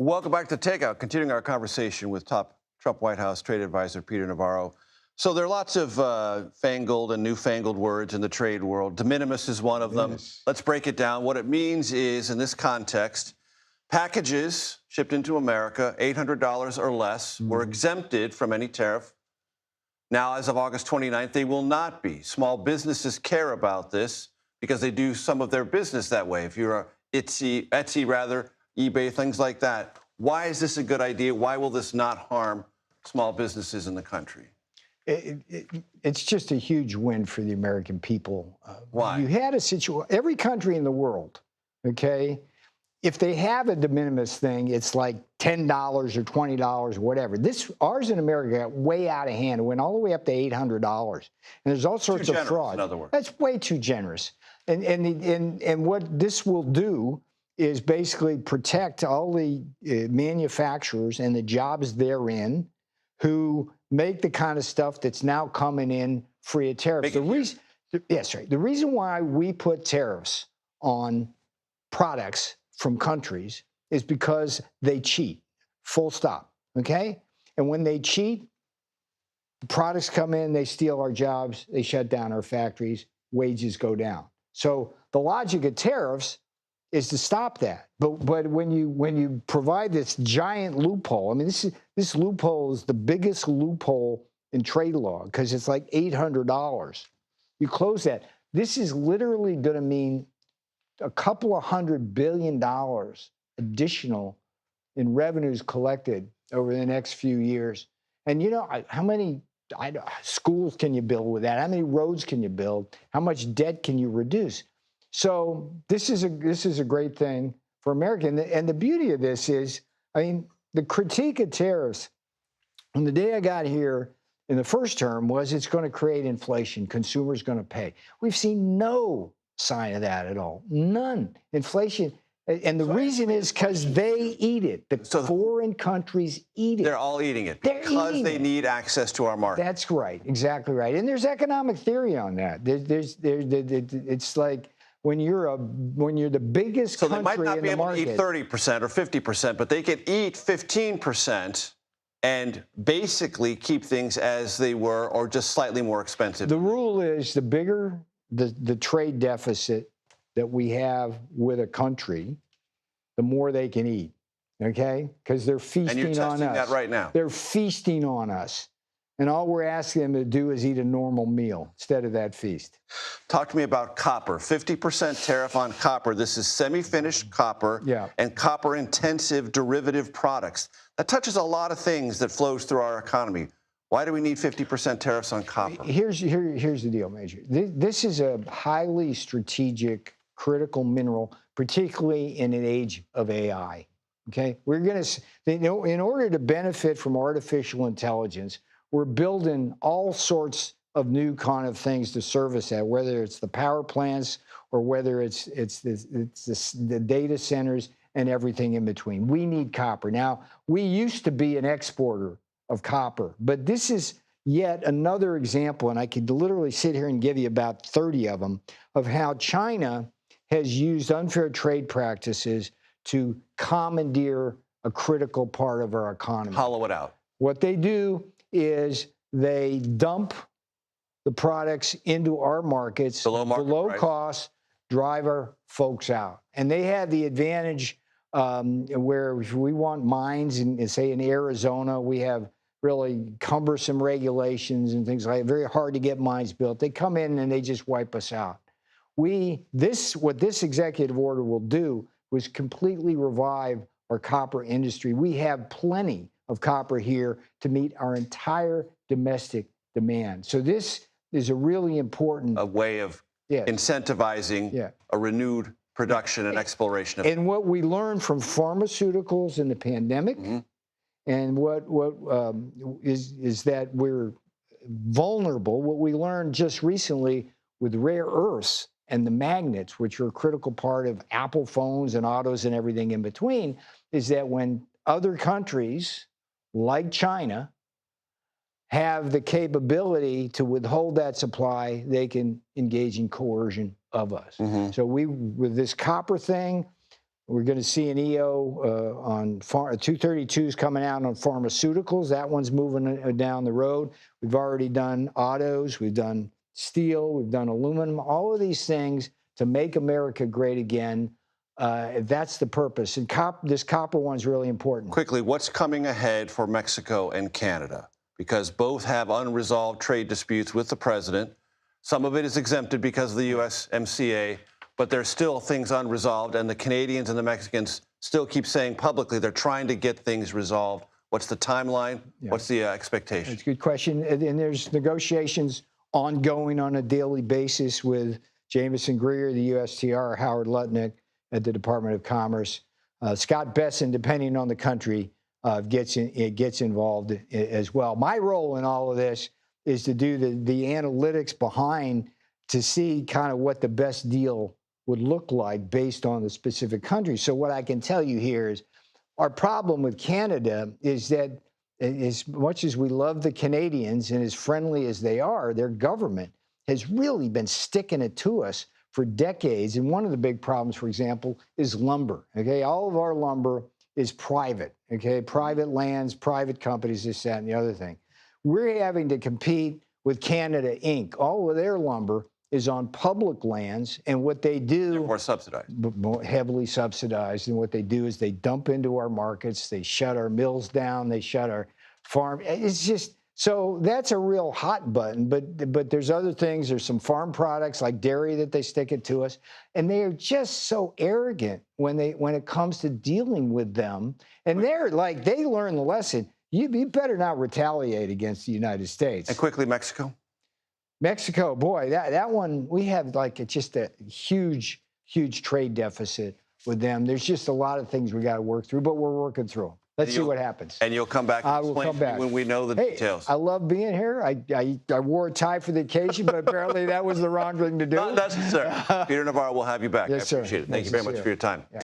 Welcome back to Takeout, continuing our conversation with top Trump White House trade advisor Peter Navarro. So there are lots of fangled and newfangled words in the trade world. De minimis is one of them. Yes. Let's break it down. What it means is, in this context, packages shipped into America, $800 or less, were exempted from any tariff. Now, as of August 29th, they will not be. Small businesses care about this because they do some of their business that way. If you're a Etsy, eBay, things like that. Why is this a good idea? Why will this not harm small businesses in the country? It's just a huge win for the American people. Why? You had a situation, every country in the world, okay, if they have a de minimis thing, it's like $10 or $20 or whatever. Ours in America got way out of hand. It went all the way up to $800. And there's all sorts of fraud. In other words. That's way too generous. And what this will do is basically protect all the manufacturers and the jobs therein who make the kind of stuff that's now coming in free of tariffs. The reason why we put tariffs on products from countries is because they cheat, full stop, okay? And when they cheat, products come in, they steal our jobs, they shut down our factories, wages go down. So the logic of tariffs is to stop that. But when you provide this giant loophole, I mean, this loophole is the biggest loophole in trade law because it's like $800. You close that. This is literally going to mean a couple of $100 billion additional in revenues collected over the next few years. And you know, how many schools can you build with that? How many roads can you build? How much debt can you reduce? So this is a great thing for America. And the beauty of this is, I mean, the critique of tariffs on the day I got here in the first term was it's going to create inflation. Consumers going to pay. We've seen no sign of that at all. None. Inflation. And the reason is because they eat it. The foreign countries eat it. They're all eating it because they need access to our market. That's right. Exactly right. And there's economic theory on that. It's like when you're the biggest country in the market. So they might not be able to eat 30% or 50%, but they can eat 15% and basically keep things as they were or just slightly more expensive. The rule is the bigger the trade deficit that we have with a country, the more they can eat, okay? Because they're feasting on us. And you're testing that right now. They're feasting on us. And all we're asking them to do is eat a normal meal instead of that feast. Talk to me about copper. 50% tariff on copper. This is semi-finished copper and copper-intensive derivative products. That touches a lot of things that flows through our economy. Why do we need 50% tariffs on copper? Here's the deal, Major. This is a highly strategic, critical mineral, particularly in an age of AI. Okay, we're going to, in order to benefit from artificial intelligence, we're building all sorts of new kind of things to service that, whether it's the power plants or whether it's the data centers and everything in between. We need copper. Now, we used to be an exporter of copper, but this is yet another example, and I could literally sit here and give you about 30 of them, of how China has used unfair trade practices to commandeer a critical part of our economy. Hollow it out. What they do is they dump the products into our markets below cost, drive our folks out. And they have the advantage where if we want mines, and say in Arizona, we have really cumbersome regulations and things like that, very hard to get mines built. They come in and they just wipe us out. What this executive order will do was completely revive our copper industry. We have plenty of copper here to meet our entire domestic demand. So this is a really important way of incentivizing a renewed production and exploration. And what we learned from pharmaceuticals in the pandemic, and what is that we're vulnerable. What we learned just recently with rare earths and the magnets, which are a critical part of Apple phones and autos and everything in between, is that when other countries like China have the capability to withhold that supply, they can engage in coercion of us. So with this copper thing, We're going to see an EO on 232s coming out on pharmaceuticals. That one's moving down the road. We've already done autos. We've done steel. We've done aluminum. All of these things to make America great again. That's the purpose. And this copper one's really important. Quickly, what's coming ahead for Mexico and Canada? Because both have unresolved trade disputes with the president. Some of it is exempted because of the USMCA, but there's still things unresolved, and the Canadians and the Mexicans still keep saying publicly they're trying to get things resolved. What's the timeline? Yeah. What's the expectation? That's a good question. And there's negotiations ongoing on a daily basis with Jameson Greer, the USTR, Howard Lutnick at the Department of Commerce. Scott Besson, depending on the country, gets involved as well. My role in all of this is to do the analytics behind to see kind of what the best deal would look like based on the specific country. So what I can tell you here is our problem with Canada is that as much as we love the Canadians and as friendly as they are, their government has really been sticking it to us for decades. And one of the big problems, for example, is lumber. Okay, all of our lumber is private. Okay, private lands, private companies, this, that, and the other thing. We're having to compete with Canada Inc. All of their lumber is on public lands, and what they do— They're more subsidized. More heavily subsidized, and what they do is they dump into our markets, they shut our mills down, they shut our farm. It's just— so that's a real hot button, but there's other things. There's some farm products like dairy that they stick it to us, and they are just so arrogant when it comes to dealing with them. And they're like, they learn the lesson. You better not retaliate against the United States. And quickly, Mexico. Mexico, boy, that one, we have just a huge trade deficit with them. There's just a lot of things we got to work through, but we're working through them. Let's see what happens. And you'll come back and explain when we know the details. I love being here. I wore a tie for the occasion, but apparently that was the wrong thing to do. Not necessary. Peter Navarro will have you back. Yes, I appreciate it. Thank you very much for your time. Yeah.